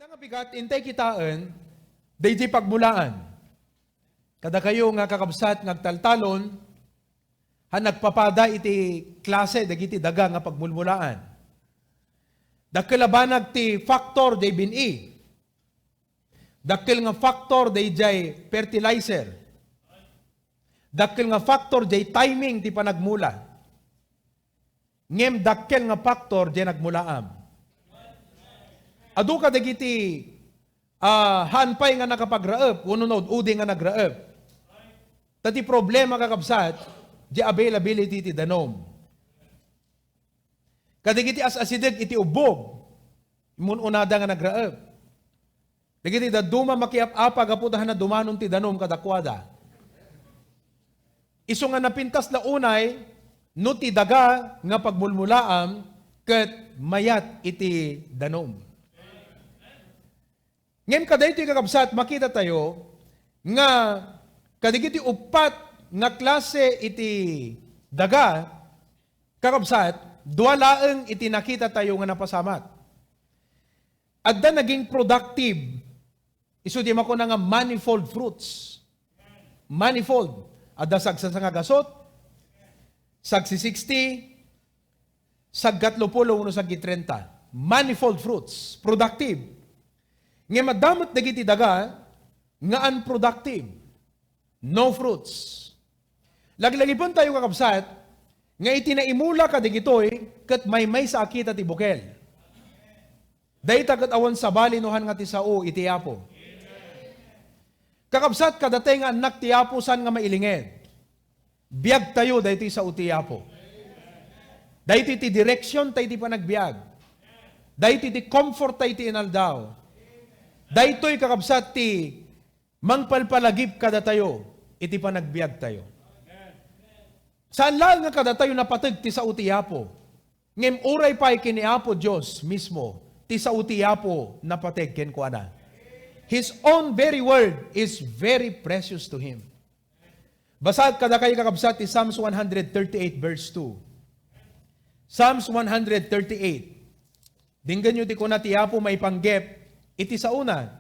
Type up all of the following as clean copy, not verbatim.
Ita nga bigat, intay kitaan, dayjay pagmulaan. Kada kayo nga kakabsat ngagtaltalon, nagpapada iti klase, dagiti daga nga pagmulmulaan. Dakkilabanag ti factor day bini. Dakkil nga factor dayjay fertilizer. Dakkil nga factor day timing ti panagmula. Ngem dakkil nga factor day nagmulaam. Adu ka dagiti hanpay nga nakapagraep, ununod udi nga nagraep. Tati problema kakabsat, di availability ti danom. Kadagiti as-asideg iti ubog, imun unada nga nagraep. Dagiti daduma makiap-apa gaputahan na dumanon ti danom kadakwada. Isu nga napintas la unay, no ti daga nga pagmulmulaam, ket mayat iti danom. Ngayon kada ito kakabsat, makita tayo nga kadigiti upat nga klase iti daga, kakabsat, duwalaeng iti nakita tayo nga napasamat. At da naging productive, isu di mako na nga manifold fruits. Manifold. At da sagsasangagasot, sagsi 60, saggatlupulo, uno saggi 30. Manifold fruits. Productive. Nga madamot dagiti daga nga unproductive. No fruits. Lagi-lagi pun tayo kakabsat nga itinaimula ka digitoy ket may sa akita ti bukel. Dayta ket awan sa balinuhan nga ti sao iti apo. Kakabsat kadatay nga anak ti apo san nga mailinged. Biag tayo dayti sa uti apo. Dayti ti direction tayo ti panagbiag. Dayti ti comfort tayo ti inaldaw. Daytoy kakabsat ti mangpalpalagip kada tayo, iti panagbiag tayo. Saan lang nga kada tayo napatag ti sa utiyapo? Ngem uray pa kiniapo Diyos mismo, ti sa utiyapo napatag ken kuana. His own very word is very precious to Him. Basag kada kayo kakabsat ti Psalms 138 verse 2. Psalms 138. Dinggan nyo ti kuna ti apo may panggep, iti sa una,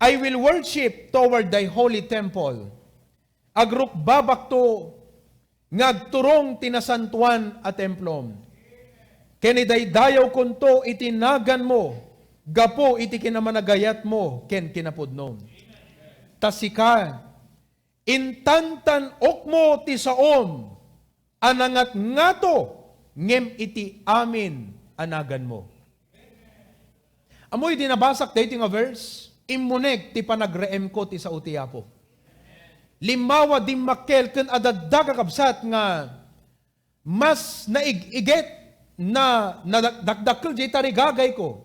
I will worship toward thy holy temple. Agrukbabak to, ngagturong tinasantuan a templom. Keniday dayaw kunto itinagan mo, gapo iti kinamanagayat mo, ken kinapudnom. Tasika, intantan okmo ti saom, anangat ngato, ngem iti amin anagan mo. Amoy dinabasak dayti nga verse, imunek ti panagreem ko ti sa utiapo. Limawa di makkel ken adadda kakabsat nga mas naigiget na nadakdakkel di tarigagay ko.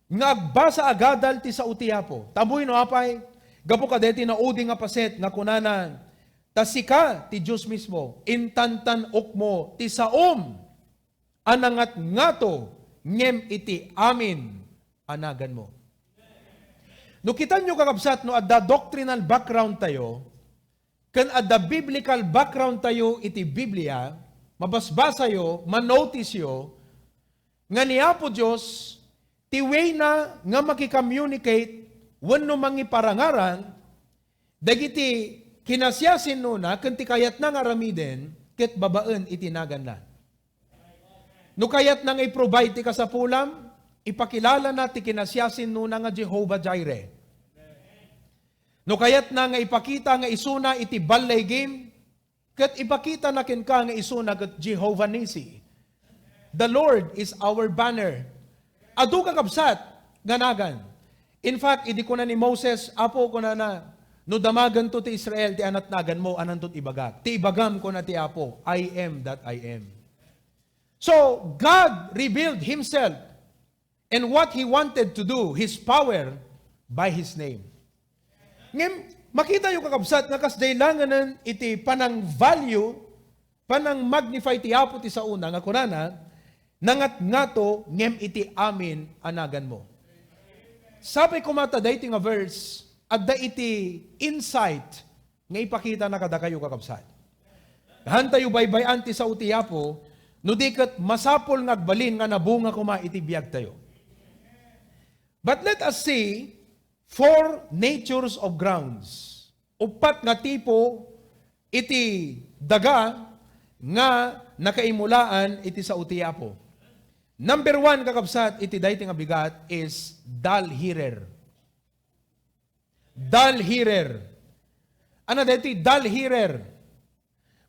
Nga agbasa agadal ti sa utiapo. Tamoy no apay, gapo ka deti na udi nga paset nga kunanan, tasika ti Diyos mismo, intantan okmo ti saom, anangat ngato, ngem iti amin anagan mo. No kita nyo kakabsat, no adda doctrinal background tayo, kan adda biblical background tayo iti Biblia, mabasbasa yo, manotice yo, nga niya po Diyos, ti way na nga makicommunicate, wano mangi parangaran, dagiti kinasyasin nuna, kanti kayat na nga ramiden, ket babaan itinagan na. No kayat nang i-provide ti kasapulam, ipakilala na ti kinasyasin nuna nga Jehovah Jireh. No kayat na nga ipakita nga isuna iti balay game, ket ipakita na ken ka nga isuna ket Jehovah Nisi. The Lord is our banner. Adu kakabsat, ganagan. In fact, idi ko na ni Moses, apo ko na no damagan to ti Israel, ti anatnagan mo, anantot ibagak. Ti ibagam ko na ti apo, I am that I am. So, God revealed Himself and what He wanted to do, His power, by His name. Ngem, makita yung kakabsat nga kasdailanganan iti panang value, panang magnify ti apo ti sa una, nga kunana, nangat ngato, ngem iti amin anagan mo. Sabi ko mata dayti nga verse, adda iti insight, nga ipakita na kada kayo kakabsat. Hantayo baybayan ti sa uti apo, no di kat masapol ngagbalin nga nabunga kuma iti biyag tayo. But let us see four natures of grounds. Upat nga tipo iti daga nga nakaimulaan iti sa utiapo. Number one, kakabsat, iti dayti nga bigat is dull hearer. Dull hearer. Ano dayti? Dull hearer.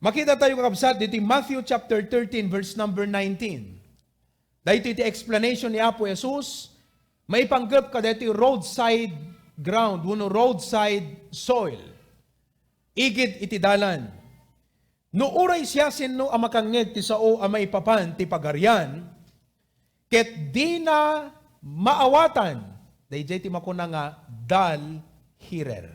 Makita tayo kakabsat dito Matthew chapter 13 verse number 19. Dayti iti explanation ni Apo Jesus, may panggap ka dito roadside ground, roadside soil. Igid iti dalan. No uray siya sino ang makangeg ti sao ang maipapan ti pagaryan, ket di na maawatan, dayjay ti makuna nga dull hearer.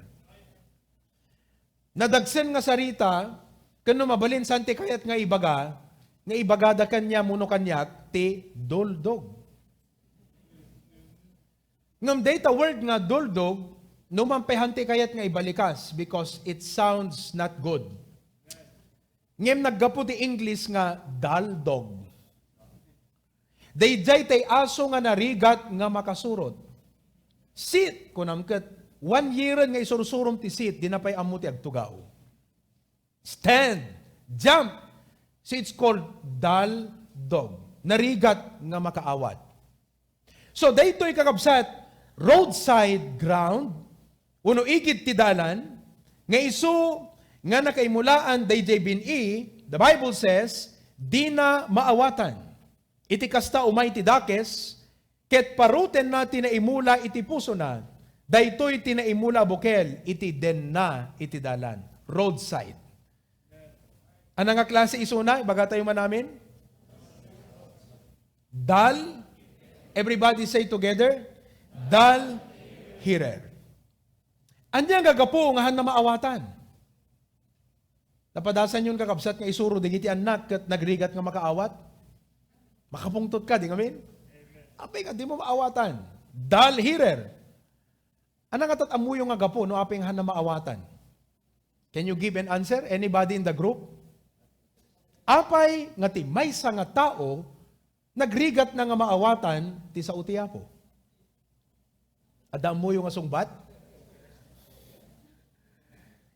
Nadagsen nga sarita, kano mabalin santi kayat nga ibagada kanya muno kanyak ti duldog. Ngam data word nga duldog, numampehante kayat nga ibalikas because it sounds not good. Ngem naggapo ti English nga dull dog. Dayjay tay aso nga narigat nga makasurot. Sit, kunamket, 1 year nga isursurom ti sit, di na pa'y amo ti agtugaw. Stand, jump. So it's called dull dog. Narigat nga makaawat. So daytoy kakabsat, roadside ground, uno igid ti dalan, nga isu nga nakaimulaan dayjay bin-i, the Bible says, di na maawatan. Iti kasta umay ti dakes, ket paruten na tinaimula iti puso na, daytoy tinaimula bukel, iti den na iti dalan. Roadside. Ano nga klase isuna? Ibaga tayo manamin? Dull. Everybody say together. Dull hearer. Anya gagapo nga han na maawatan. Napadasan yun kakabsat nga isuro digiti anak ket nagrigat nga makaawat. Makapungtot ka, di ngamin? Apay ka, di mo maawatan. Dull hearer. Ano nga tatamuyo nga gapo, no aping han na maawatan? Can you give an answer? Anybody in the group? Apay nga ti maysa nga tao, nagrigat na nga maawatan, ti sa utiapo. Adamuyo nga sungbat?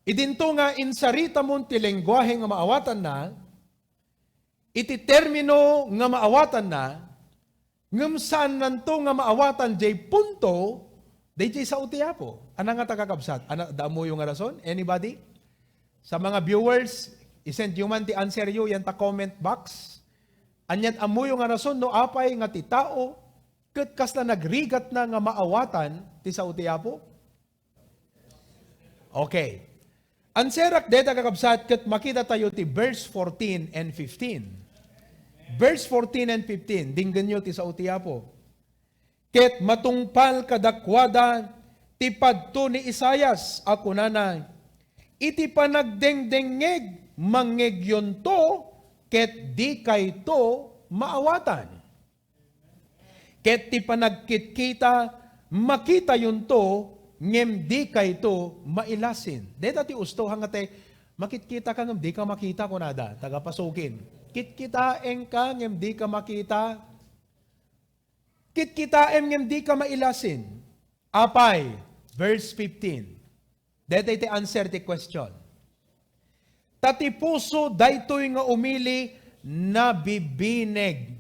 Idinto nga insarita mon ti lengguwahe nga maawatan na, iti termino nga maawatan na, ngem saan nanto nga maawatan jay punto, day jay sa utiapo. Ano nga tagakabsat? Ano, damo yung rason? Anybody? Sa mga viewers, isend yung man ti answer you, yan ta comment box. Anyat amo yung rason, no apay nga ti tao, ket kasla nagrigat na nga maawatan, ti sa utiapo? Okay. Anserak deta kakabsat, ket makita tayo ti verse 14 and 15. Verse 14 and 15, dinggan nyo ti sa utiapo. Ket matungpal kadakwada ti padto ni Isayas, ako nanay, iti panagdengdengeg, mangegyon to, ket di kay to maawatan. Ket ti panagkitkita, makita yun to, ngem di kay to mailasin. Deta ti usto hangate, makitkita ka ngem di ka makita kunada, tagapasukin. Kitkitaeng ka, ngem di ka makita. Kitkitaem, ngem di ka mailasin. Apay, verse 15. Dito iti answer ti question. Tati puso, daytoy nga umili, na bibineg.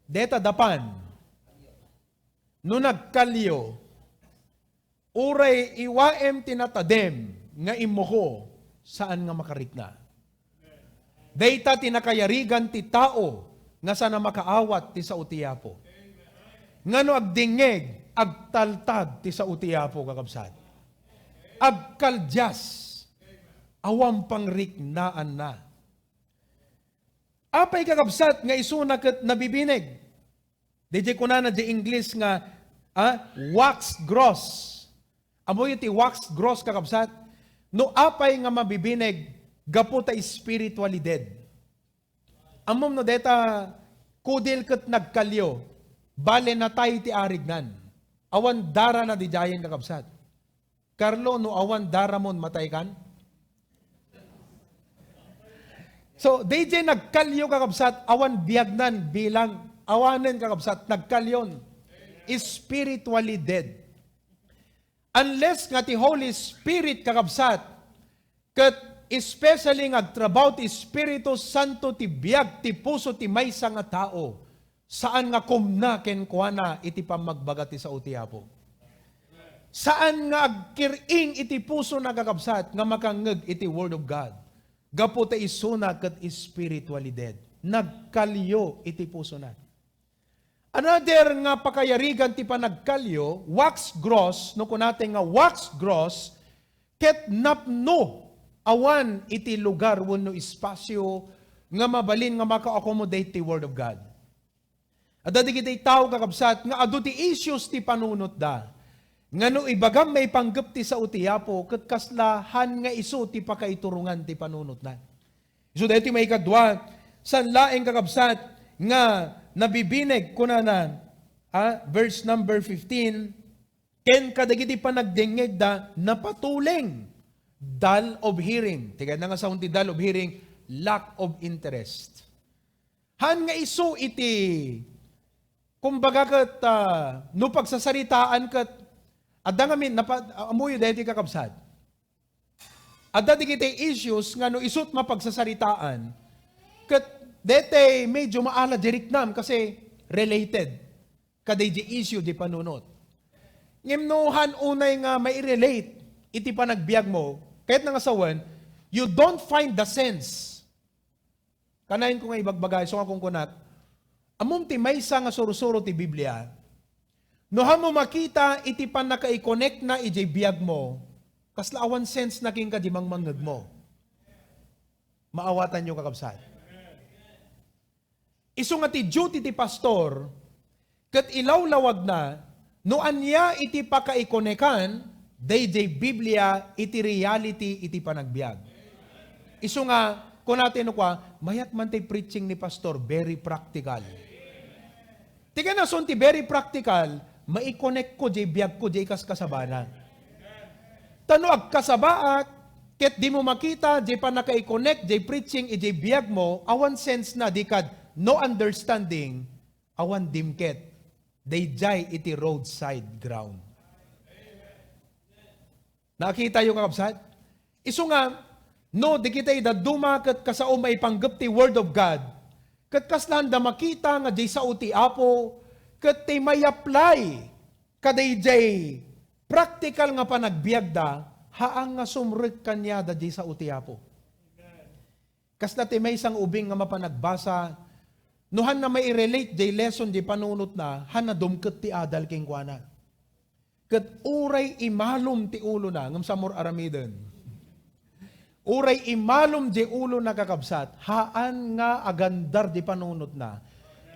Deta dapan. No nagkalyo, uray iwaem tinatadem, nga imuko, saan nga makarikna. Dayta tinakayarigan ti tao nga sana makaawat ti sa utiapo. Ngano agdingeg, agtaltag ti sa utiapo kakabsat. Agkaldyas, awang pangriknaan na. Apay kakabsat nga isuna ket nabibinig. Dije kunana di English nga wax gross. Amoy ti wax gross kakabsat. No apay nga mabibinig, gapo ta spiritualidad. Amom no deta kudil ket nagkalyo, bale na tayo ti arignan. Awan dara na di jayen kakabsat. Carlo, no awan dara mon matay kan? So, DJ nagkalyo kakabsat, awan biagnan bilang awanen kakabsat, nagkalyon. Spiritually dead. Unless nga ti Holy Spirit kakabsat, kat especially nga trabaho ti Espiritu Santo ti biag, ti puso ti maysa nga tao, saan nga kumna ken kuana iti pamagbaga ti sao ti Apo. Saan nga agkiring iti puso na kakabsat, nga makangeg iti Word of God. Gapu ta isuna kat spiritually dead. Nagkalyo iti puso na. Another nga pakayarigan ti panagkalyo, wax gross, no kunate nga wax gross, ket napno awan iti lugar wenno espasyo nga mabalin nga maka-accommodate ti Word of God. At dati kita'y tao kakabsat, nga adu ti issues ti panunot da. Nga no ibagam may panggap ti sa utiapo, kat kaslahan nga iso ti pakaiturungan ti panunot na. So dati may kadwa, san laeng kakabsat, nga nabibinig kuna na, verse number 15, ken kadagiti panagdengeg da, napatuling, dull of hearing. Tiga na nga sa unti dull of hearing, lack of interest. Han nga iso iti, kumbaga kat, no pagsasaritaan kat, adda nga min, amuyo dahil ti kakabsat. Adda di kita'y issues nga no isut mapagsasaritaan, kat dete medyo maala diriknam kasi related. Kaday di issue di panunot. Ngimnuhan unay nga may relate iti panagbiag mo, kahit nga sawan, you don't find the sense. Kanayin ko nga ibagbagay, so nga kung kunat, among ti maysa nga surusuro ti Biblia, no mo makita iti pan naka-connect na iti biag mo, kaslaawan sense na king kadimang mangag mo. Maawatan nyo kakabsat. Iso nga ti duty ti pastor, kat ilawlawag na, no anya iti paka-ikonekan, day Biblia iti reality iti panagbiag. Iso nga, kung natin kwa, mayat man ti preaching ni pastor, very practical. Tiga na son ti very practical, mai-connect ko, jay biag ko, jay kaskasabana. Tano ag kasabaat, ket di mo makita, jay pa naka-connect, jay preaching, jay biag mo, awan sense na, di kad, no understanding, awan dimket, day jay iti roadside ground. Nakita yung kakabsat? Iso nga, no, di kita idaduma kat kasao may panggap ti Word of God, kat kaslan da makita nga jay sao ti Apo, kat ti may apply, kaday jay practical nga panagbiag da, haang nga sumrek kanya da jay sao ti Apo. Kas na ti may isang ubing nga mapanagbasa, nuhan na may i-relate jay lesson jay panunot na, han na dumket ti adal king kuana. Kat uray imalom ti ulo na, ngam samor aramiden. Uray imalom di ulo na kakabsat, haan nga agandar di panunot na.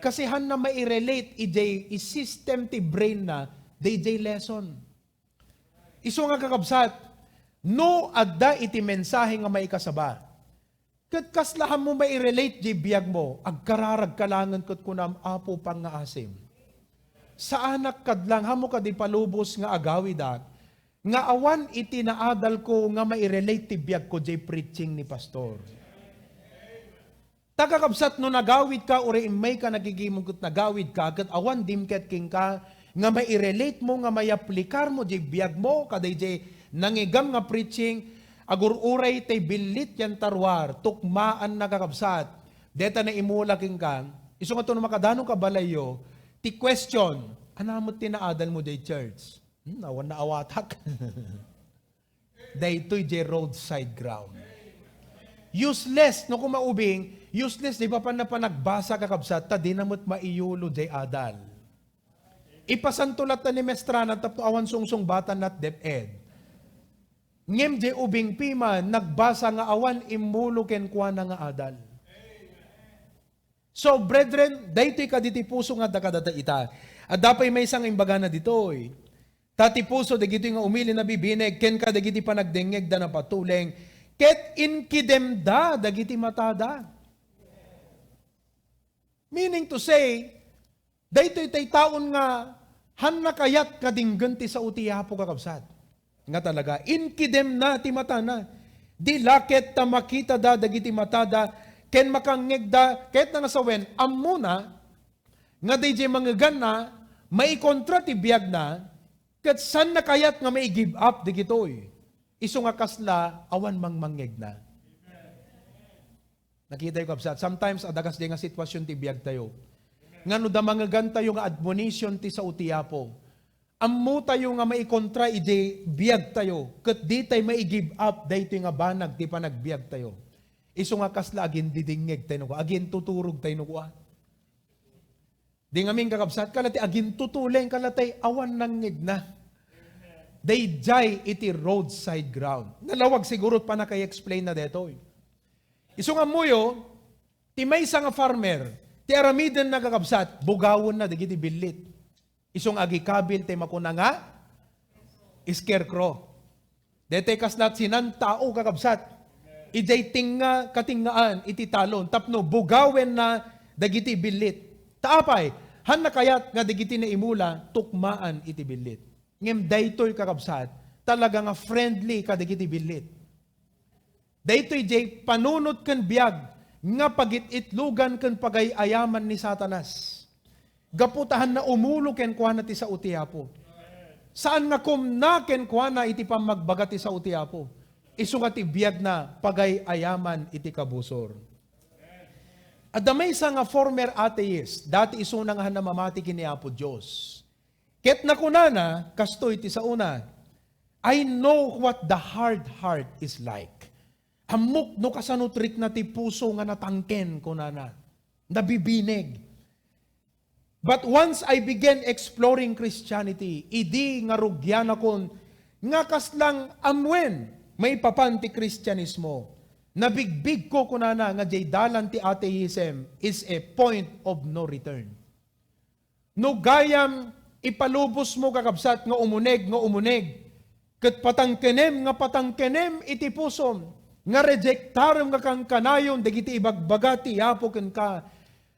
Kasi han na mai-relate i-system ti brain na, day lesson. Iso nga kakabsat, no adda iti mensahe nga may kasaba. Kat kaslahan mo mai-relate di biyag mo, agkararag kalangan kat kunam apo pang nga asim. Sa anak kadlang hamo ka di palubos nga agawidak, nga awan iti naadal ko nga mai-relate ti biag ko jay preaching ni pastor. Tagakabsat no nagawid ka, uri may ka nagigimong nagawid ka, kat awan dimket king ka, nga mai-relate mo, nga may-aplikar mo jay biag mo, kaday jay nangigam nga preaching, agur-uray tay bilit yan tarwar, tukmaan nakakabsat, deta na imula king ka, iso nga to na makadano ka balayo, ti question, anamot tinaadal mo jay church? Awan na awatak. Daytoy jay roadside ground. Useless, no kung maubing, useless, di ba pa na panagbasa kakabsat, ta di namot maiyulo jay adal. Ipasantulat na ni Mestrana, tapno awan sungsung bata nat DepEd. Ngem jay ubing pima, nagbasa nga awan imulo ken kwa na nga adal. So, brethren, daytoy ka diti puso nga dakadata ita. At dapay may isang imbaga na ditoy. Tati puso, dagito nga umili na bibinig, ken ka dagiti panagdengeg da na patuleng, ket inkidem da, dagiti matada. Meaning to say, daytoy tay taon nga, han nakayat kadingganti sa utiyapo kakabsat. Nga talaga, inkidem na ti matana. Di laket ta makita da, dagiti matada, ken makangeg da, ket na nasawen, amuna, nga DJ mga gana, may kontra ti biyag na, kat san na kayat nga may give up di gitoy. Iso nga kasla, awan mangmangeg na. Nakita yung kapsat, sometimes adagas di nga sitwasyon ti biyag tayo. Nga no da mga gan tayo nga admonition ti sa utiapo. Ammo tayo nga may kontra ije biyag tayo, kat di tayo may give up, dahi nga banag ti panagbiag tayo. Iso nga kasla, agin didingeg tayo nukuha, agin tuturog tayo nukuha. Di nga ming kakabsat, kalati agin tutuleng, kalati awan nangig na. They jay iti roadside ground. Nalawag siguro pa na kay explain na deto. Iso nga muyo, ti may nga farmer, ti aramiden na kakabsat, bugawon na, digiti bilit. Isong agikabil, ti makuna nga, scarecrow. Dete kaslat sinan tao kakabsat, ijay tinga katingaan, iti talon, tapno bugawen na, dagiti bilit. Taapay, han na kayat nga digiti na imula, tukmaan iti bilit. Ngem daytoy kakabsat, talaga nga friendly kadigiti bilit. Daytoy jay panunot ken biag, nga pagititlugan ken pagayayaman ni Satanas. Gaputahan na umulo ken kuana ti sa utiapo. Saan nga kumna ken kuana iti pamagbaga ti sa utiapo. Isu nga ti biag na pagayayaman iti kabusor. Adamay sa nga former atheist, dati iso na nga namamati kini Apo Diyos. Ket na kunana, kastoy ti sa una, I know what the hard heart is like. Amok no kasanutrik na ti puso nga natangken kunana, nabibinig. But once I began exploring Christianity, idi nga rugyan akon, nga kaslang amwen, may papan ti Kristyanismo. Nabigbig ko kunana nga jay dalan ti atheism is a point of no return. No gayam ipalubos mo kakabsat nga umuneg, ket patangkenem nga patangkenem iti pusom, nga rejektaram nga kang kanayon, dagiti ibagbaga ti yapo ken ka,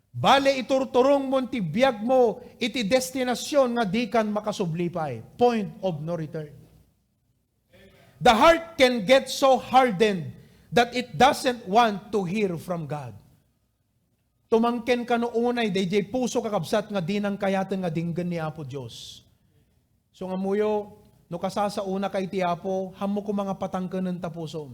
bale iturturong mo ti biag mo, iti destinasyon nga di kan makasublipay, point of no return. The heart can get so hardened that it doesn't want to hear from God. Tumangken ka noonay, DJ puso kakabsat nga dinang kayatan nga dinggan ni Apo Diyos. So nga muyo, no kasasauna kay ti Apo, hamo ko mga patangkanan tapusom.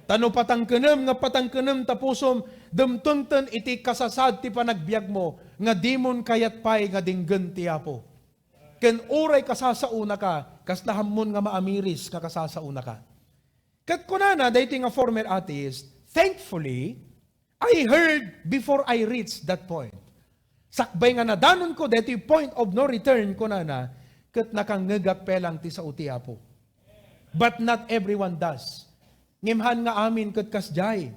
Tano patangkanem nga patangkanem tapusom, dumtunten iti kasasad ti panagbiag mo, nga dimon kayat pay nga dinggan ti Apo. Ken uray kasasauna ka, kaslahamon nga maamiris ka kasasauna ka. Kat kunana, dayti nga former atheist, thankfully, I heard before I reached that point. Sakbay nga nadanon ko, dito point of no return ko na, kat nakangagap pelang ti sa utiapo. But not everyone does. Ngimhan nga amin kat kasjay.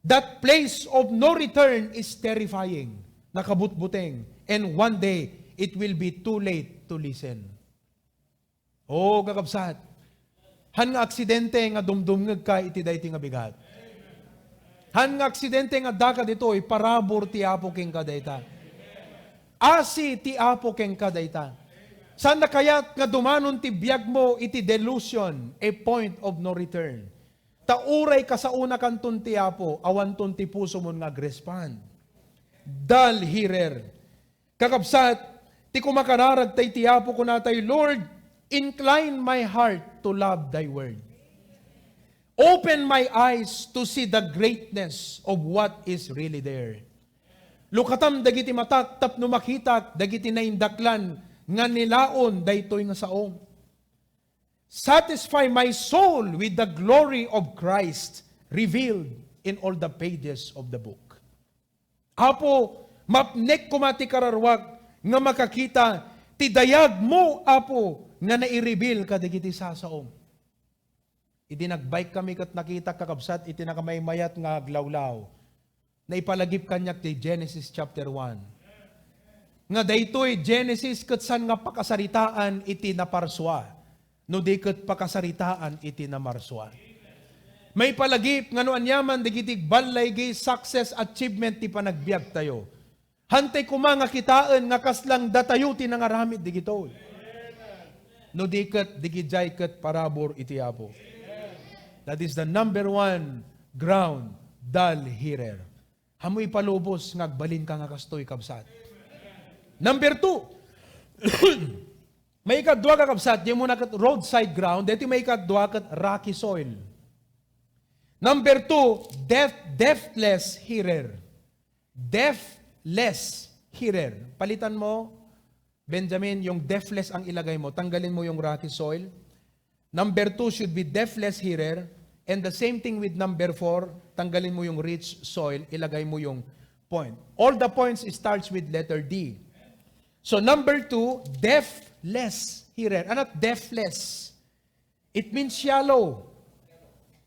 That place of no return is terrifying, nakabutbuteng, and one day, it will be too late to listen. Oh, kakabsat, han nga aksidente nga dumdumngag ka iti dayti nga bigat. Han nga aksidente nga daka dito, parabor ti Apo king kadayta. Asi ti Apo king kadayta. Saan na kayat nga dumanon ti biag mo iti delusion, a point of no return. Tauray ka sa una kanton ti Apo, awan ton ti puso mo nga respond. Dal hirer. Kakabsat, ti kumakararag tay ti Apo ko natay, Lord, incline my heart to love thy word. Open my eyes to see the greatness of what is really there. Lukatam dagiti matak no makita, dagiti naindaklan, nga nilaon daytoy nga saom. Satisfy my soul with the glory of Christ revealed in all the pages of the book. Apo, mapnek ko mati kararwag, nga makakita, tidayag mo, Apo, nga nai-reveal ka dagiti sasaom. Iti nagbike kami kat nakita kakabsat, iti nakamaymayat nga aglawlaw. Na ipalagip kanyak ti Genesis chapter 1. Nga daytoy Genesis kat san nga pakasaritaan iti naparswa. No di kat pakasaritaan iti namarswa. May palagip nga no anyaman digiti balay gi success achievement ti panagbiag tayo. Hantay kumanga kitaan nga kaslang datayo ti nangaramid digito. No di kat digijay kat parabor iti Apo. That is the number one ground, dal hirer. Hamoy palubos, ngagbalin ka nga kastoy kabsat. Number 2, may ikadwa kakabsat, di mo na kat roadside ground, dito may ikadwa kat rocky soil. Number 2, deathless hearer. Deathless hearer. Palitan mo, Benjamin, yung deathless ang ilagay mo. Tanggalin mo yung rocky soil. Number 2 should be deathless hearer. And the same thing with number 4, tanggalin mo yung rich soil, ilagay mo yung point. All the points starts with letter D. So number 2, deathless hearer. Anot deathless? It means shallow.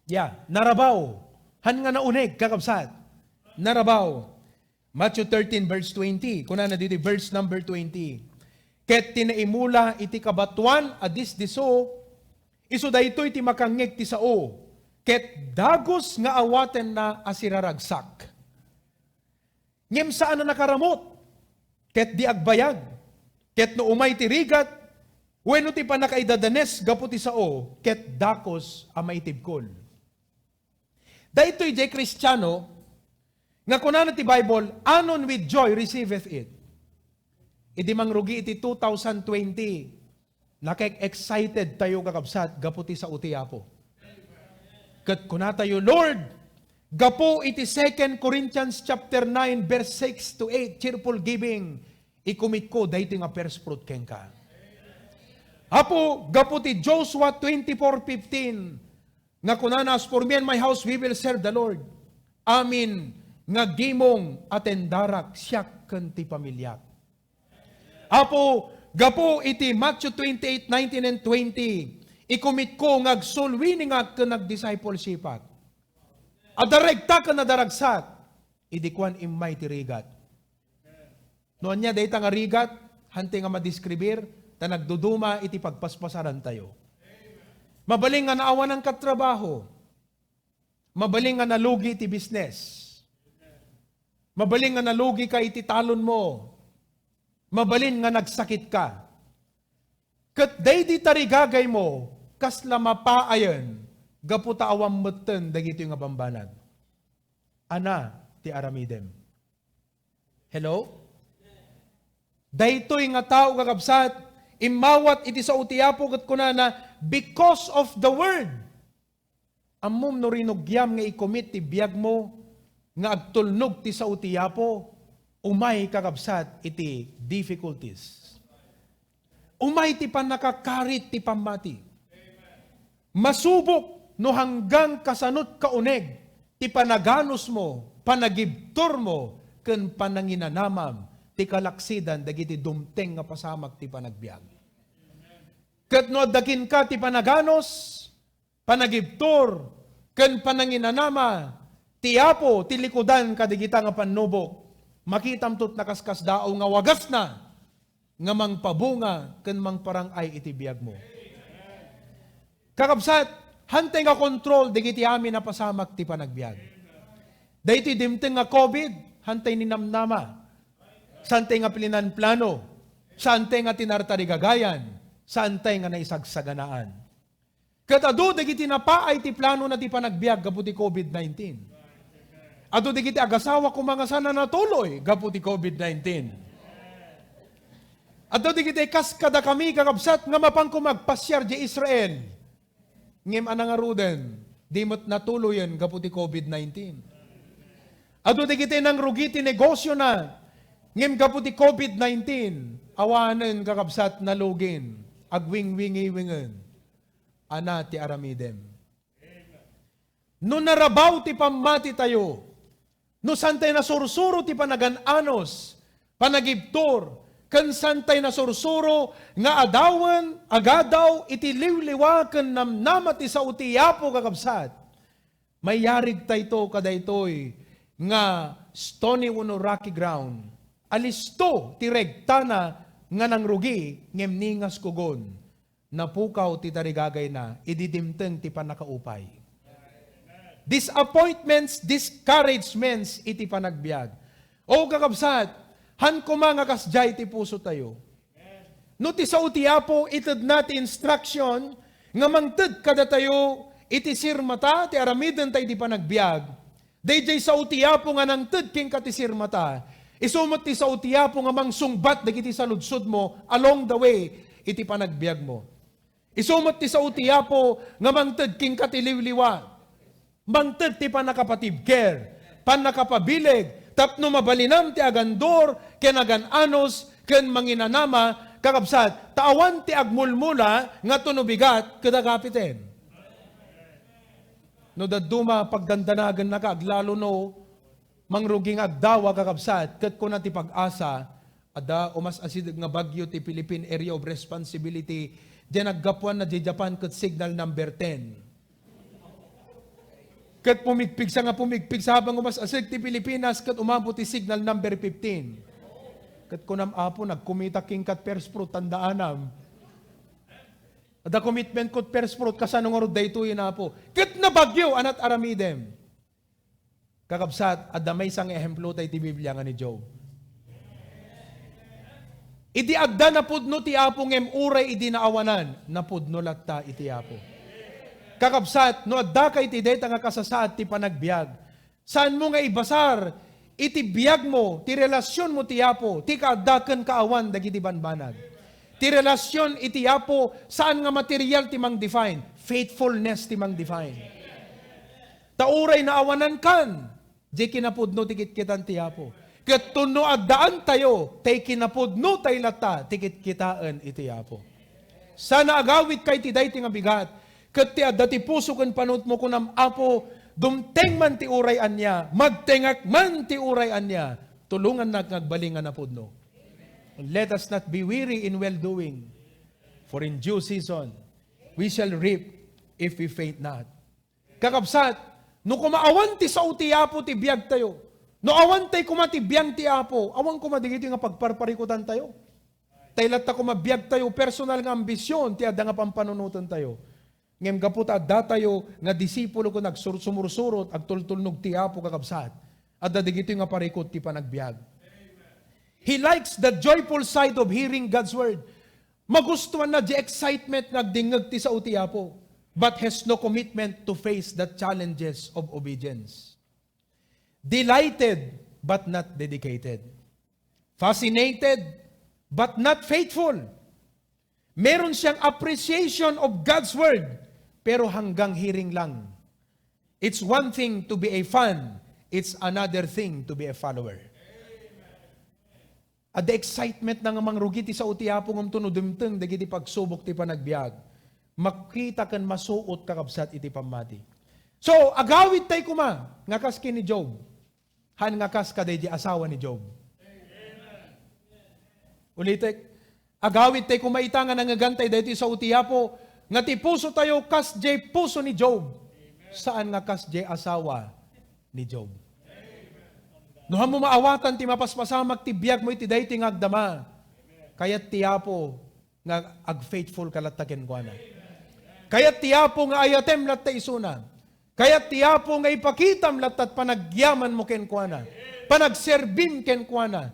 Yeah, narabaw. Han nga naunig, kakabsat. Narabaw. Matthew 13 verse 20. Kuna na dito verse number 20. Ket tinaimula iti kabatuan adis diso, iso daytoy iti makangeg ti sao. Ket dagos nga awaten na asiraragsak. Ngem saan na nakaramot? Ket di agbayag. Ket no umay ti rigat, wenno ti panakaidadanes gapu ti sao, ket dakos a maitibkol. Daytoy jay Kristiyano, nga kunana ti Bible, anon with joy receiveth it. Idi mangrugi iti 2020, nakek-excited tayo kakabsat, gapu ti sao ti Apo. Ket kuna tayo, Lord, gapo iti 2 Corinthians chapter 9 verse 6 to 8, cheerful giving, ikumit ko dahito nga first fruit ken ka. Apo, gapo ti Joshua 24:15, nga kunanas, for me and my house we will serve the Lord. Amin, nga gimong atendarak siyak ken ti pamilyak. Apo, gapo iti Matthew 28:19 and 20, ikumit ko ngagsulwi nga ken nagdiscipleshipat. Adaregta ka na daragsat, idikwan imay ti rigat. Noon niya, dahita nga rigat, hante nga madiskribir, ta nagduduma iti pagpaspasaran tayo. Mabaling nga naawa ng katrabaho. Mabaling nga nalugi iti business. Mabaling nga nalugi ka iti talon mo. Mabaling nga nagsakit ka. Kat day di tarigagay mo, kasla mapaayan, gaputa awam meten dagito yung abambanad. Ana, ti aramidem. Hello? Daytoy nga tao kakabsat, imawat iti sa utiapo kat kuna na because of the word. Amom no rinugyam nga ikomit ti biyag mo, nga agtulnog ti sa utiapo, umay kakabsat iti difficulties. Umay ti panakakarit ti pamati. Masubok no hanggang kasanot kauneg, ti panaganos mo, panagibtor mo, ken pananginanamam, ti kalaksidan, dagiti dumteng nga pasamak ti panagbiag. Ket no addakin ka ti panaganos, panagibtor, ken pananginanama, ti Apo, ti likudan kadigita nga panubok, makitam tot nakaskas dao nga wagas na, nga mangpabunga, ken mangparangay iti biag mo. Kakabsat, hantay nga kontrol, digiti amin na pasamak ti panagbiag. Dahiti dimteng nga COVID, hantay ni namnama. Santay nga pilinan plano. Santay nga tinartarigagayan. Santay nga naisagsaganaan. Katado, digiti napaay ti plano na ti panagbiag, gapu ti COVID-19. Ado digiti agasawa kung mga sana natuloy, gapu ti COVID-19. Ado digiti kaskada kami, kakabsat, nga mapang kumagpasyar di Israel. Ngem anangaruden, di mo't natuloyan gapu ti COVID-19. Ado digiti nang rugiti negosyo na, ngem gapu ti COVID-19, awanen kakabsat nalugin, agwing-wingi-wingen, ana ti aramidem. No narabaw ti pamati tayo, no santay na sursuro ti panagananos, panagibtor, kan santay na sursuro, nga adawan, agadaw, iti liwliwa, kan namnama ti sa utiyapo kakabsat. May yarig tayto kadaytoy, nga stony uno rocky ground, alisto ti regtana nga nangrugi ngem ningas kugon napukaw ti tarigagay na ididimteng ti panakaupay. Disappointments, discouragements iti panagbiag. O kakabsat, han kumanga kasjay ti puso tayo. No ti sa utiapo ited na ti instruction nga mangted kada tayo iti sirmata ti aramiden tayo ti panagbiag. Dayjay sa utiapo nga nangted king ka ti sirmata. Isumot ti sa utiapo nga mang sungbat dagiti sa ludsod mo along the way iti panagbiag mo. Isumot ti sa utiapo nga mangted king katiliwliwa. Mangted ti panakapatibker, panakapabilig, tapno mabalinam ti agandor, ken agananos, ken manginanama, kakabsat, taawan ti agmulmula, nga tunubigat, kadagapiten. No daduma pagdandanagan na kaaglalo no, mangruging agdawa kakabsat, ket kuna ti pag-asa, ada umas asid nga bagyo ti Philippine Area of Responsibility, diyan naggapuan na di Japan ket signal number 10. Kat pumigpig sa habang umas asig ti Pilipinas, kat umabot ti signal number 15. Kat kunam apo, nagkumita king kat persprut, tandaanam. Ada commitment kot persprut, kasanong orod dayto yun apo. Kat nabagyo, anat aramidem. Kakabsat, adamay sang ehemplo tayo ti Biblia nga ni Job. Idi adda napudno ti apo ngem uray idi naawanan, napudno latta iti apo. Kakabsat, no adda kay ti dayta nga kasasaad ti panagbiag. Saan mo nga ibasar, iti biag mo, ti relasyon mo ti apo, ti kaadaken kaawan dagiti banbanag. Ti relasyon iti apo, saan nga material ti mang define? Faithfulness ti mang define. Tauray na awanan kan, di kinapudno tikit kitan ti apo. Ket tunno addaan tayo, tay kinapudno tay lata, tikit kitaan iti apo. Sana agawit kay ti dayti nga bigat, ket ti adda ti puso ken panut mo kunam apo, dumteng man ti uray anya, magtengak man ti uray anya, tulungan na ngagbalingan na pudno. Let us not be weary in well-doing, for in due season we shall reap if we faint not. Kakabsat, no kumaawan ti sa uti apo ti biag tayo, no awan tay kumatibiyang ti apo, awan kumadigiti nga pagparparikutan tayo. Taylat ta kumabiyag tayo, personal nga ambisyon, ti adda nga pampanunutan tayo. Ngem gaputa adda tayo nga disipulo ko nagsumursurot ag tultulnog ti apo kakabsat. Adda digito nga parikot ti panagbiag. He likes the joyful side of hearing God's word. Magustuhan na di excitement nagdingag ti sa uti apo, but has no commitment to face the challenges of obedience. Delighted but not dedicated. Fascinated but not faithful. Meron siyang appreciation of God's word, pero hanggang hearing lang. It's one thing to be a fan, it's another thing to be a follower. At the excitement na nga mangrugi ti sa utiapo ng tunudimteng dagiti pagsubok ti panagbiag, makita kan masuot kakabsat iti pamati. So, agawit tay kuma, ngakas ni Job. Han ngakas kaday di asawa ni Job. Ulitek, agawit tay kumaita nga nangagantay dito sa utiapo, nga ti puso tayo kas jay puso ni Job. Saan nga kas jay asawa ni Job? No mo maawatan ti mapaspasamak ti biag mo iti dayti nga agdama. Kayat ti apo nga ag-faithful kalataken ko na. Kayat ti apo nga ayatem latta isuna. Kayat ti apo nga ipakitam latat panagyaman mo ken ko na. Panagserbim ken ko na.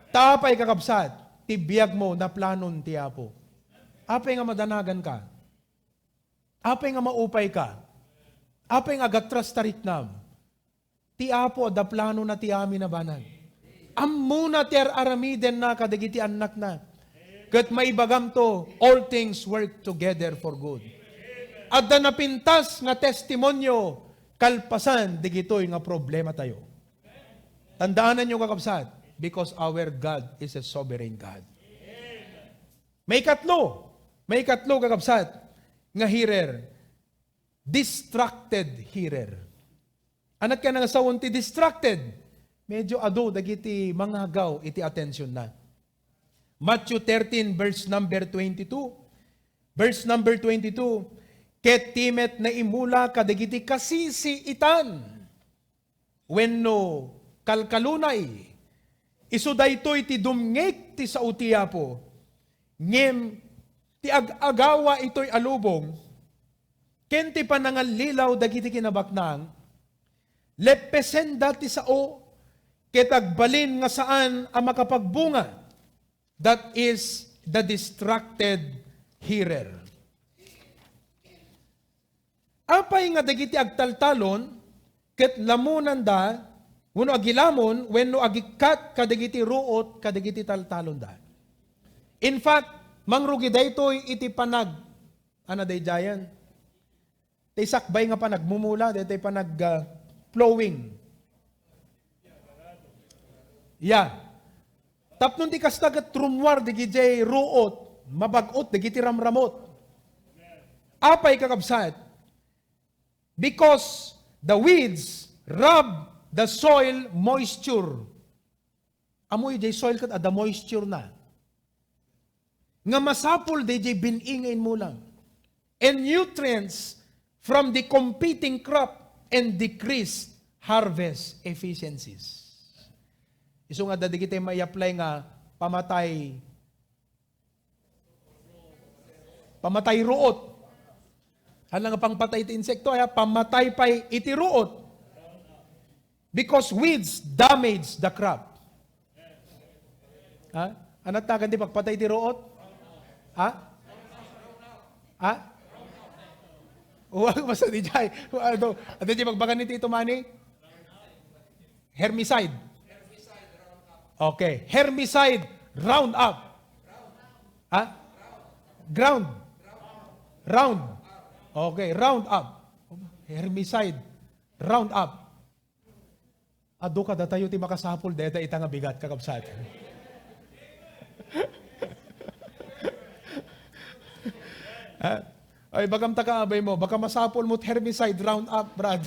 Tapay kakabsat, ti biag mo na planon ti apo. Apay nga madanagan ka. Apay nga maupay ka. Apay nga agatras tariknam. Ti apo da plano na ti amin na banag. Ammo na ti aramiden na kadagiti anak na. Kat maibagam to, all things work together for good. At da napintas nga testimonyo, kalpasan digitoy nga problema tayo. Tandaanan nyo kakabsat, because our God is a sovereign God. May katlo kakabsat, nga hearer, distracted hearer. Anat ka nga sawon ti distracted, medyo ado dagiti mangagaw iti attention na. Matthew 13 verse number 22. Verse number 22, ket timet na imula kadagiti kasisiitan wenno kalkalunay isu daytoy ti dumngeg ti sa utiapo ngem ti agawa ito'y alubong, ken ti panangalilaw dagiti kinabaknang, lepesen dati sao, ket agbalin nga saan ang makapagbunga. That is the distracted hearer. Apay nga dagiti agtaltalon, ket lamunan da, Wenno agilamon, wenno agikat kadagiti ruot, kadagiti taltalon da. In fact, mangrugi daytoy iti panag, ano day jayan? Tay sakbay nga panag mumula, daytoy panag flowing. Yeah. Tapnon ti kastagat trumwar, digiti ruot, mabagot, digiti ramramot. Apay kakabsat, because the weeds rob the soil moisture. Amoy jay soil kat ada moisture na. Nga masapul day jay biningin mo lang. And nutrients from the competing crop and decrease harvest efficiencies. Iso nga dadi kita may apply nga pamatay ruot. Hala nga pangpatay iti insekto, pamatay pay iti ruot. Because weeds damage the crop. Ha? Anat na ganti pagpatay iti ruot? Ha? Ha? Huwag basta di jay. Ano di magbagan iti ito mani? Herbicide. Okay. Herbicide Roundup. Ha? Ground. Round. Okay. Roundup. Herbicide Roundup. Ado ka tayo ti makasapol deta ita nga bigat kakabsat. Ay bagam ta kaabay mo, baka masapol mo herbicide Roundup, Brad.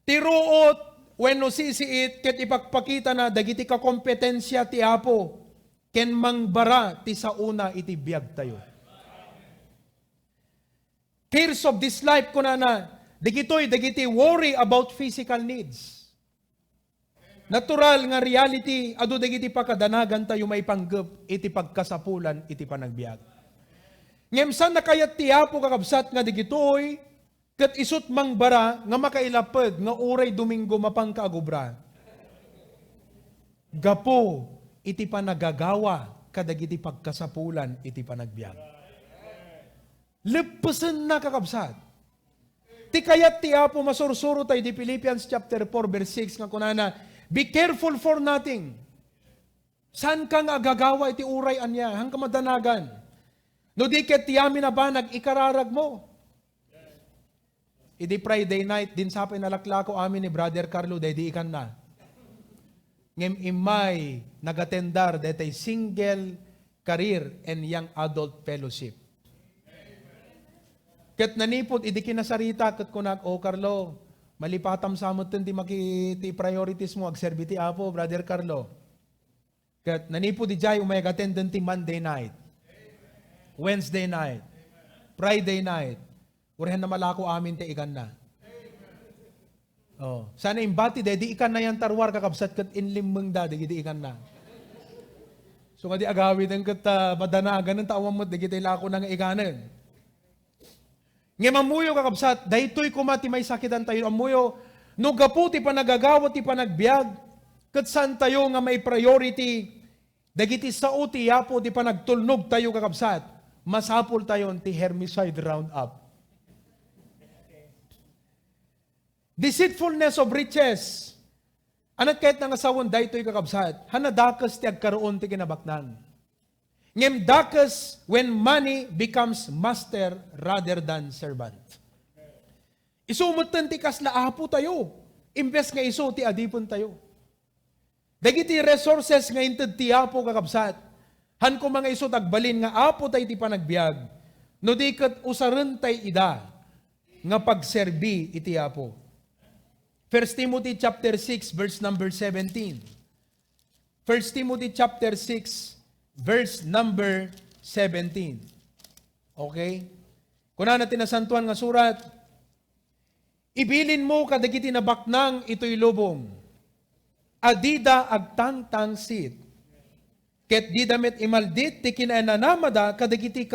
Tiruot wenno sisiit ket ipagpakita na dagiti ka kompetensya ti Apo ken mangbara ti sauna iti biag tayo. Cares of this life ko na dagiti worry about physical needs. Natural nga reality, ado dagiti pakadanagan tayo may panggap, iti pagkasapulan, iti panagbiag. Ngemsan na kayat ti Apo kakabsat nga dagitoy, kat isut mangbara nga makailapad nga uray Domingo mapangkaagubra. Gapo, iti panagagawa, kadagiti pagkasapulan, iti panagbiag. Lepasan na kakabsat. Ti kayat ti Apo masursuro tayo di Philippians chapter 4 verse 6 nga kunana, be careful for nothing. San ka nga agagawa iti uray anya, hang kamadanagan. No di ket ti amin na ba nag-ikararag mo? Idi Friday night, din sa pinalaklako amin ni Brother Carlo, di ikan na. Ngem imay nagatendar detay single career and young adult fellowship. Ket nanipod, idi kinasarita, ket kunak, Carlo, malipatam sa mo ti makiti priorities mo, agserbi ti Apo, Brother Carlo. Ket nanipod, di jay, umay attendant ti Monday night, Wednesday night, Friday night, urihan na malako amin ti ikan na. Oh, sana imbati, di ikan na yan tarwar, kakabsat ket inlimeng da, di ikan na. So nga di agawid ang ket madanagan ng tawang mo, di kita ilako ng ikanan. Nga mamuyo kakabsat, daytoy kumati may sakitan tayo, amuyo, no gaputi pa nagagawat, ti pa nagbiag, kat saan tayo nga may priority, dagiti sa uti, yapo, ti pa nagtulnog tayo kakabsat, masapul tayo ti herbicide Roundup. Deceitfulness of riches, anat kahit nga sawon, daytoy kakabsat, hanadakas ti agkaroon ti kinabaknan. Ngem dakas when money becomes master rather than servant. Isumutan ti kasla Apo tayo. Imbes nga iso ti adipon tayo. Dagiti resources nga inted ti Apo kakabsat. Han ko mga iso tagbalin nga Apo tayo ti panagbiag. No di kat usaran tay ida nga pagserbi iti Apo. 1 Timothy chapter 6 verse number 17. 1 Timothy chapter 6 verse number 17. Okay? Kuna natin nasantuan nga surat, ibilin mo kadagiti nabaknang ito'y lubong, adida agtangtang sit, ket di damit imaldit ti kinanamada kadagiti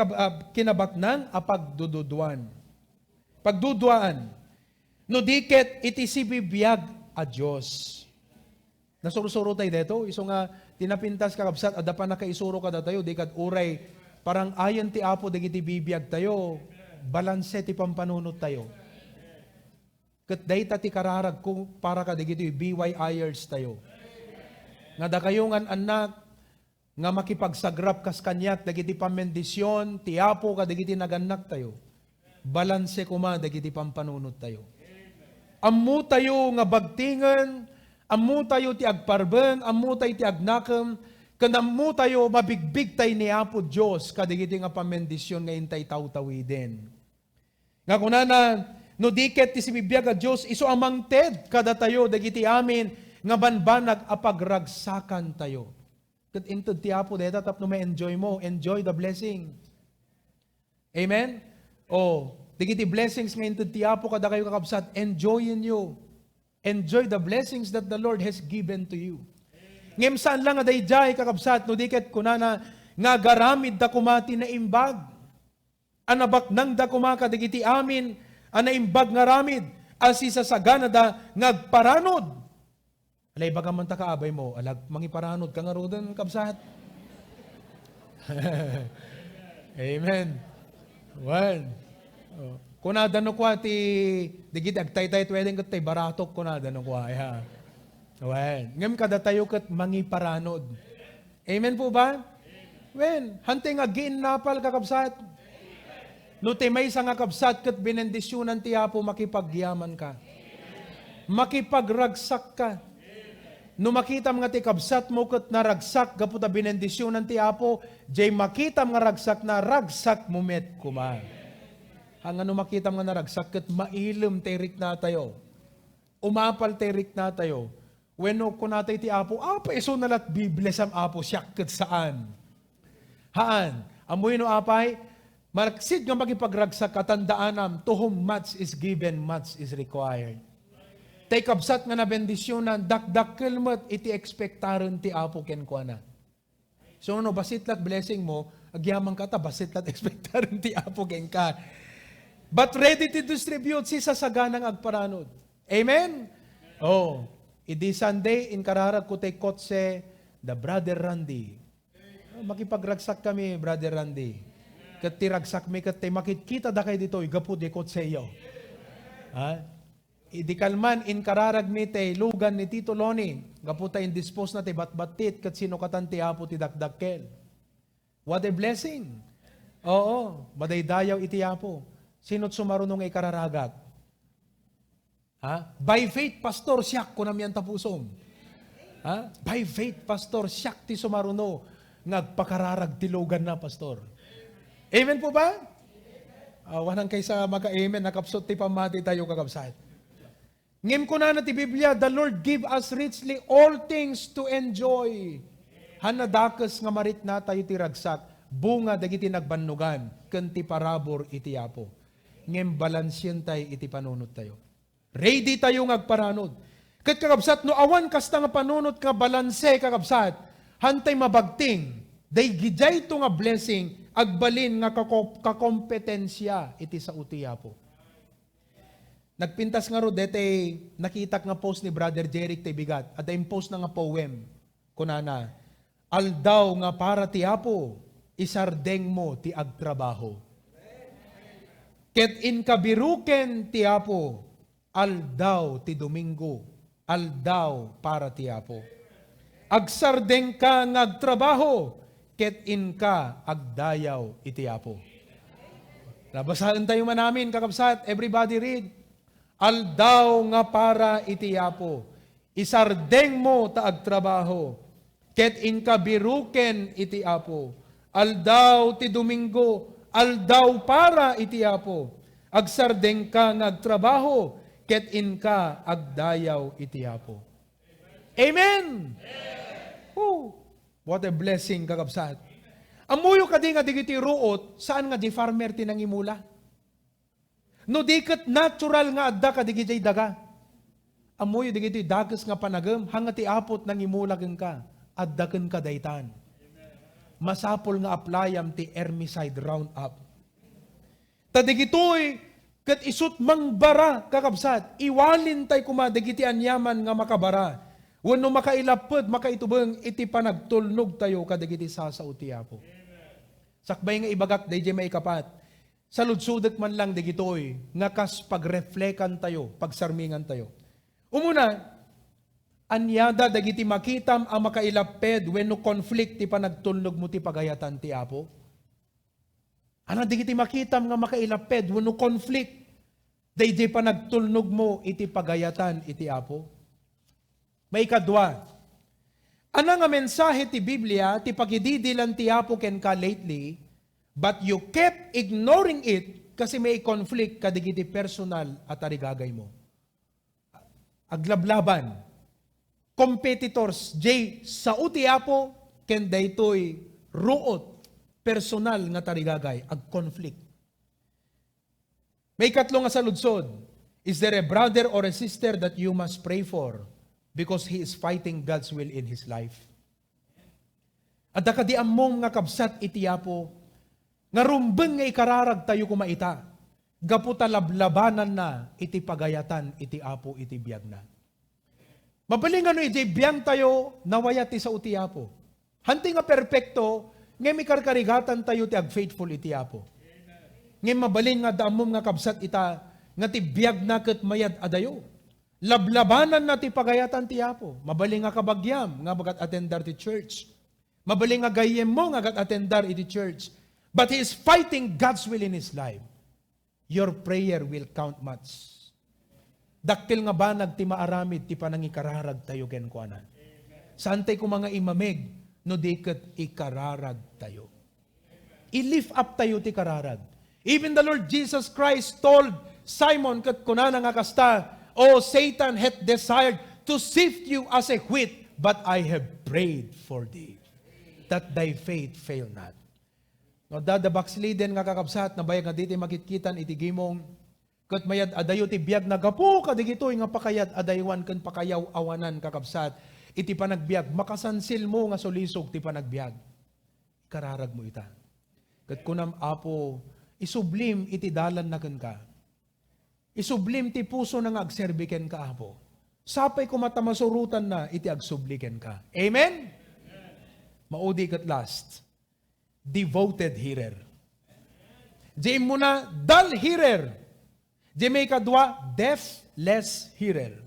kinabaknang apagdududuan. Pagduduan, no diket iti sibibiyag a Diyos. Nasurusuro tayo dito, iso nga tinapintas kakabsat, ada pa nakaisuro ka tayo, di kad uray, parang ayon ti Apo, di kiti bibiyag tayo, balanse ti pampanunot tayo. Kat dayta ti kararag kung para ka digiti BYIers tayo. Nga da kayo nga anak, nga makipagsagrap kas kanyak, dagiti pamendisyon, ti apo ka digiti naganak tayo. Balanse kuma, dagiti pampanunot tayo. Ammo tayo nga bagtingan, ammo tayo ti agparben, ammo tayo ti agnakam, kanammo tayo mabigbig tayo ni Apo Diyos, kadigiti nga pamendisyon nga intay tawtawiden. Nga kunana, no diket ti simibiyag a Diyos, iso amang ted, kada tayo, dagiti amin, nga banbanag apagragsakan tayo. Kat intod ti Apo, deta tapno may enjoy mo, enjoy the blessing. Amen? Digiti blessings nga intod ti Apo, kada kayo kakabsat, enjoyin you. Enjoy the blessings that the Lord has given to you. Ngem saan lang nga dayjay kakabsat, no diket kunana nga garamid da kumati na imbag. Anabak nang da kumaka digiti amin, ana imbag nga ramid, asi sa sagana da ngagparanod. Alay bagaman ta kaabay mo, alag mangiparanod ka nga rodan kabsat. Amen. One. Kunada no kwa ti digiti agtay-tay twedeng ket tay baratok kunada no kwa ya. Well, ngam kada tayo kat mangiparanod. Amen po ba? Well, hantay nga giinnapal kakabsat. No te may nga kabsat kat binendisyonan ti Apo makipagyaman ka. Makipagragsak ka. No makita mga ti kabsat mo kat naragsak gaputa binendisyonan ti Apo, jay makita mga ragsak na ragsak mo met kuma. Hanga no makita mga naragsak kat mailem terik na tayo. Umapal terik na tayo. Wenno ko natay ti Apo, apa iso nalat Bibles am Apo siyak saan? Haan, amoy no apay, marksid nga makipagragsak katandaanam, to whom much is given, much is required. Tay kabsat nga na bendisyonan, dakdakkel met iti ekspektaran ti Apo ken kuana. So no, basit lat blessing mo, agyaman ka ta, basit lat ekspektaran ti Apo ken ka. But ready to distribute si sasaganang agparanod. Amen? Idi Sunday, in kararag ko tay kotse, the Brother Randy. Makipagragsak kami, Brother Randy. Kat tiragsak mi, kat tay makikita da kayo dito, igapu di kotse iyo. Idi kalman, in kararag mi tay lugan ni Tito Loni, gapu tay indispose na tay batbatit, kat sino katan ti Apo ti dakdakkel. What a blessing! Oo, madaydayaw iti Apo. Sino't sumarunong ay kararagak? By faith, pastor, siyak ko na miyan tapusom. By faith, pastor, siyak ti sumaruno. Ngagpakararag tilugan na, pastor. Amen po ba? Wanang kaysa maka-amen, nakapsot ti pamati tayo kakabsat. Ngim ko na ti Biblia, the Lord give us richly all things to enjoy. Hanadakas nga marit na tayo ti ragsak, bunga dagiti nagbannugan, kanti parabor iti Apo. Ngim balansyan tayo iti panunot tayo. Ready tayo ngagparanod. Kat kakabsat, no awan kasta nga panunot nga balanse kakabsat, hantay mabagting, day gijay to nga blessing, agbalin nga kakompetensya iti sa uti Apo. Nagpintas nga ro, dete nakitak nga post ni Brother Jeric tay bigat, at yung post na nga poem, kunana, aldaw nga para ti Apo, isardeng mo ti agtrabaho. Ket inkabiruken ti Apo, aldaw ti Domingo, aldaw para ti Apo. Agsardeng ka ngagtrabaho, ket in ka agdayaw iti Apo. Labasan tayo manamin, kakabsat, everybody read. Aldaw nga para iti Apo, isardeng mo ta agtrabaho, ket in ka biruken iti Apo. Aldaw ti Domingo, aldaw para iti Apo. Agsardeng ka ngagtrabaho, ket in ka agdayaw iti Apo. Amen! What a blessing, kakabsat. Amuyo ka di nga digiti ruot, saan nga di farmer tinangimula? No di kat natural nga adda ka digiti daga. Amuyo digiti dagas nga panagam, hanga ti apot nangimulagan ka, addaken ka daytan. Masapol nga aplayam ti Herbicide Roundup. Tadigitoy, kat isut mangbara, kakabsat, iwalin tay kumadigiti anyaman nga makabara. Wano makailapod, makaitubeng, iti panagtulnog tayo kadigiti sa uti Apo. Sakbay nga ibagak, day may kapat. saludsudek man lang digitoy, nga kas pagreflekan tayo, pagsarmingan tayo. Umuna, anyada dagiti makitam ang makailaped wenno conflict ti panagtulnog mo ti pagayatan ti Apo. Ana dagiti makitam nga makailaped wenno conflict dayjay panagtulnog mo iti pagayatan iti Apo. May kadwa. Ana nga mensahe ti Biblia ti pagididilan ti Apo ken ka lately, but you kept ignoring it kasi may conflict kadigiti personal at arigagay mo. Aglablaban. Competitors, Jay, sa uti Apo, ken daytoy ruot, personal nga tarigagay, ag conflict. May katlo nga saludsod, is there a brother or a sister that you must pray for because he is fighting God's will in his life? At dakadiam mong nga kabsat iti Apo, nga rumbeng nga ikararag tayo kumaita, gaputa lablabanan na iti pagayatan iti Apo iti biyag na. Mabaling ano iti biyang tayo nawayat ti sa uti Apo. Hanti nga perpekto, nga may karkarigatan tayo ti ag-faithful iti Apo. Nga mabaling nga daamom nga kabsat ita, nga ti biyag na ket mayad adayo. Lablabanan na ti pagayatan ti Apo. Mabaling nga kabagyam, nga bagat attendar ti church. Mabaling nga gayem mo nga gat attendar iti church. But he is fighting God's will in his life. Your prayer will count much. Daktil nga banag ti maaramid ti panangikararag tayo ken kuanan. Saan tayo mga imamig no di ket ikararag tayo. I-lift up tayo ti kararag. Even the Lord Jesus Christ told Simon ket kunana nga kasta, "O Satan hath desired to sift you as a wheat, but I have prayed for thee, that thy faith fail not." No, backsliden nga kakabsat na bayag nga diti makitkitan iti gimong ket mayad adayo ti biag na gapu kadigitoy nga pakayat adaywan ken pakayaw awanan kakabsat iti panagbiag makasansil mo nga solisog ti panagbiag. Kararag mo ita. Ket kunam Apo isublim iti dalan na ken ka. Isublim ti puso na nga agserbiken ka Apo. Sapay kumatamasurutan na iti agsubliken ka. Amen? Maudi ket last. Devoted hearer. Di mo na dull hearer. Di may kadwa, deafless hearer.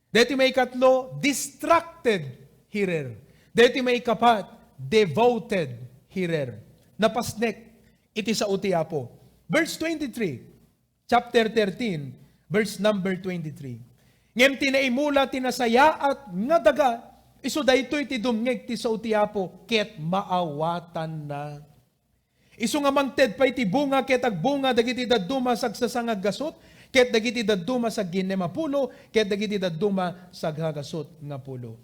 Dito may katlo, distracted hearer. Dito may kapat, devoted hearer. Napasnek, iti sa uti Apo. Verse 23, chapter 13, verse number 23. Ngem tinaimula tinasaya at nga daga, iso daytoy ti dumngeg ti sa uti Apo, ket maawatan na. Isu nga mangted pay ti bunga ket agbunga dagiti dadduma sagsasangag gasot ket dagiti dadduma sa ginemapulo ket dagiti dadduma sa gagasot nga pulo.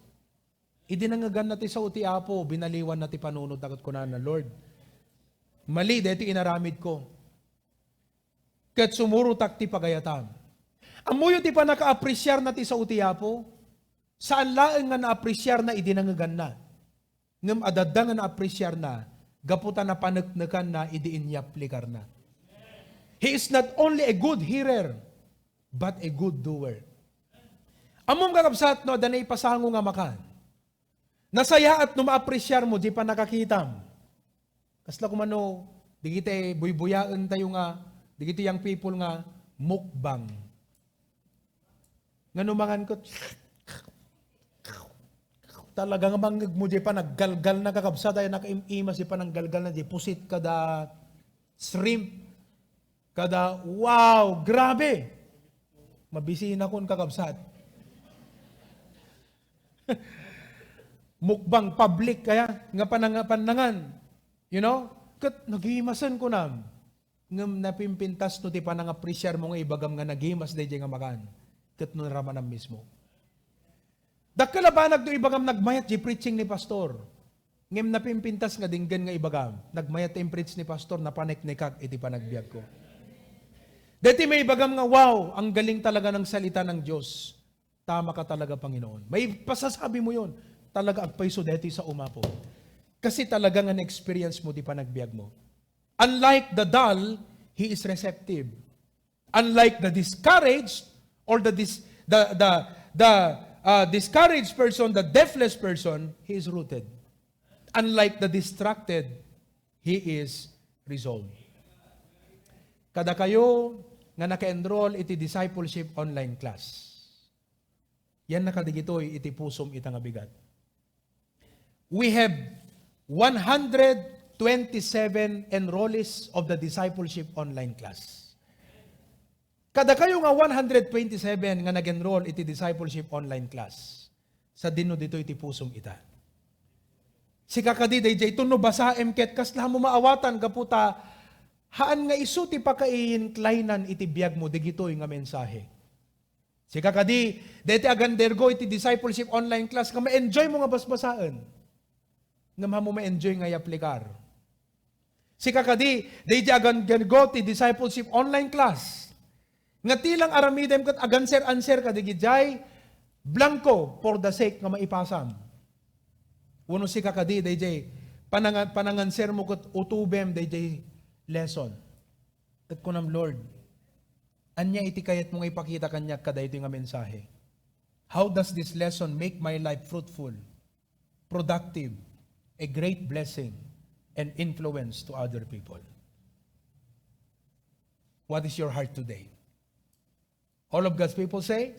Idinangagan nati sa uti Apo binaliwan nati panunod dagat kunana Lord. Mali deti inaramid ko. Ket sumurutak ti pagayatam. Amuyo ti panaka-apresyar nati sa uti Apo. Saan laeng nga na-apresyar na idinangagan na. Ngem adadda nga na-apresyar na gaputan na panagnakan na idiinyaplikar na. He is not only a good hearer, but a good doer. Among kakabsat no, danay pasango nga makan. Nasaya at numaapresyar mo, di pa nakakitam. Kasla kumano, di kita buybuyaan tayo nga, di kita yung people nga, mukbang. Nga numangan ko, talagang mangag mo di pa naggalgal na kakabsat ay nakaimima si pa naggalgal na di pusit kada shrimp kada wow grabe mabisina kon kakabsat mukbang public kaya nga panangan you know ket nagimasan ko nam ngem napimpintas no ti panangapresyar mo nga ibagam nga nagimas dayjay nga makan ket no ramanam mismo. Dakalabanag do ibagam nagmayat di preaching ni pastor. Ngem napimpintas nga dinggan nga ibagam. Nagmayat yung preach ni pastor na panek-nekag iti panagbiag ko. Dati may ibagam nga wow, ang galing talaga ng salita ng Diyos. Tama ka talaga Panginoon. May pasasabi mo yon. Talaga agpaiso dati sa umapo. Kasi talaga nga na-experience mo di panagbiag mo. Unlike the dull, he is receptive. Unlike the discouraged or the discouraged person, the deafless person, he is rooted. Unlike the distracted, he is resolved. kada kayo nga naka-enroll iti discipleship online class. Yan nakadigitoy iti pusom ita nga bigat. We have 127 enrollees of the discipleship online class. Kada kayo nga 127 nga nag-enroll iti discipleship online class, sa dino dito iti pusom ita. Si kakadi day tuno basa emket kasla mo maawatan kaputa haan nga isu ti pakaiinklainan iti biag mo digitoy nga mensahe. Si kakadi deti agandergo iti discipleship online class nga ma-enjoy mo nga basbasaan. Nga mo ma-enjoy nga i-aplikar. Si kakadi deti agandergo ti discipleship online class nga tilang aramidem kat aganser-anser ka digijay blanco for the sake nga maipasam. Uno si kakadi deti pananganser mo kat utubem deti lesson. At kunam Lord, anya iti kayat mong ipakita kanya kada ito nga mensahe. How does this lesson make my life fruitful, productive, a great blessing, and influence to other people? What is your heart today? All of God's people say?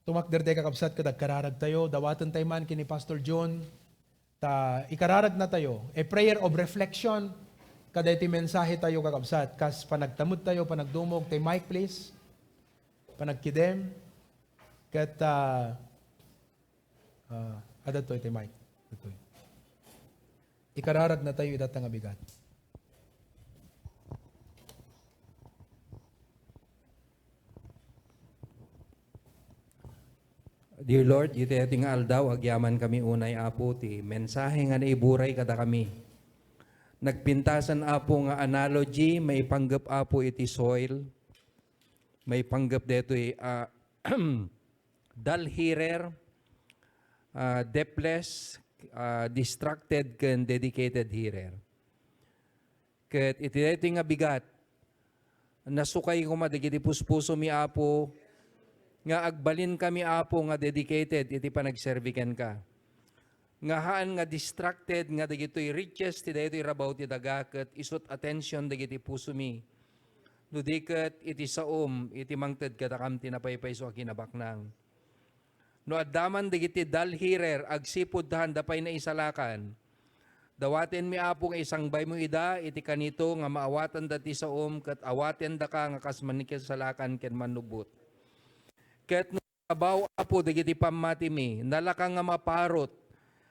Tumakderte kakabsat kadag kararag tayo, dawatan tayo man kini Pastor John, ta ikararag na tayo, a prayer of reflection, kada iti mensahe tayo kakabsat, kas panagtamod tayo, panagdumog, tay mic please, panagkidem, kat, adat to iti mic, ikararag na tayo idat nga bigat. Dear Lord, iti ating aldaw, agyaman kami unay apo, ti mensahe nga naiburay kada kami. Nagpintasan apo nga analogy, may panggap apo iti soil, may panggap deto dull hearer, depthless, distracted, ken dedicated hearer. Ket iti deto nga bigat, nasukay ko madigiti puspuso mi apo, nga agbalin kami apo nga dedicated iti panagservikan ka. Nga haan nga distracted nga dagitoy riches ti daytoy rabaw ti daga ket isut attention dagiti puso mi. No diket iti saom iti mangted katakam tinapaypay so akinabaknang. No addaman dagiti dull hearer agsipud dapay na isalakan. Dawaten mi apo nga isang bay mo ida iti kanito nga maawatan dati saom ket awaten da ka nga kas manikisalakan ken manubot. Ket no abaw apo dagiti pamati mi, nalaka nga maparot,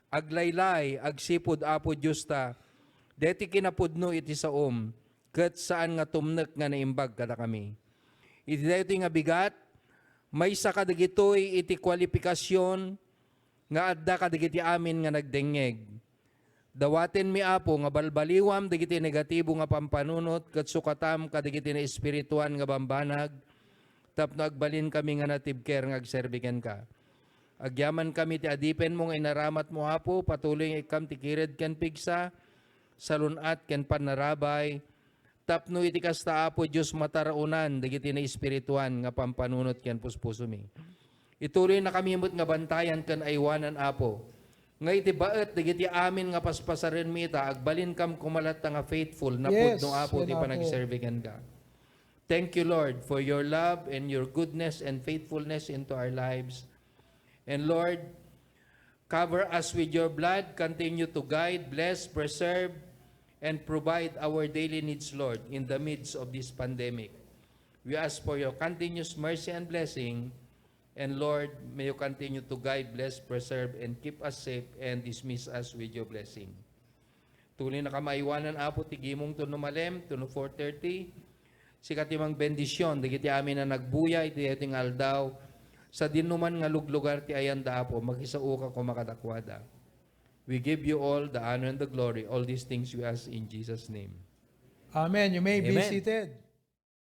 aglaylay, agsipod apo Diyos ta, deti kinapudno iti saom, ket saan nga tumnek nga naimbag kada kami. Iti deti nga bigat, may sa kadagitoy iti kwalifikasyon, nga adda kadagiti amin nga nagdengeg. Dawaten mi apo nga balbaliwam dagiti negatibo nga pampanunot, ket sukatam kadagiti na espirituan nga bambanag, tapno agbalin kami nga natibker nga agserbiken ka. Agyaman kami ti adipen mo nga inaramat mo apo, patuloy nga ikam ti kired ken pigsa, salunat ken panarabay, tapno iti kasta apo Diyos mataraunan, dagiti na espirituan nga pampanunot ken puspuso mi. Ituloy na kami nga bantayan ken aywanan apo, nga iti baet dagiti amin nga paspasaren mi ita, agbalin kam kumalat nga faithful, napudno apo ti panagserbiken ka. Thank you, Lord, for your love and your goodness and faithfulness into our lives. And Lord, cover us with your blood, continue to guide, bless, preserve, and provide our daily needs, Lord, in the midst of this pandemic. We ask for your continuous mercy and blessing, and Lord, may you continue to guide, bless, preserve, and keep us safe and dismiss us with your blessing. Tuloy na kamaiwanan apo, tigimong tunumalem, tuno 4:30, si katimang bendisyon, digiti amin na nagbuya, iti ating aldaw, sa dinuman nga luglugar ti ayanda apo, makisauka ko makadakwada. We give you all the honor and the glory. All these things we ask in Jesus' name. Amen. You may be Amen. seated.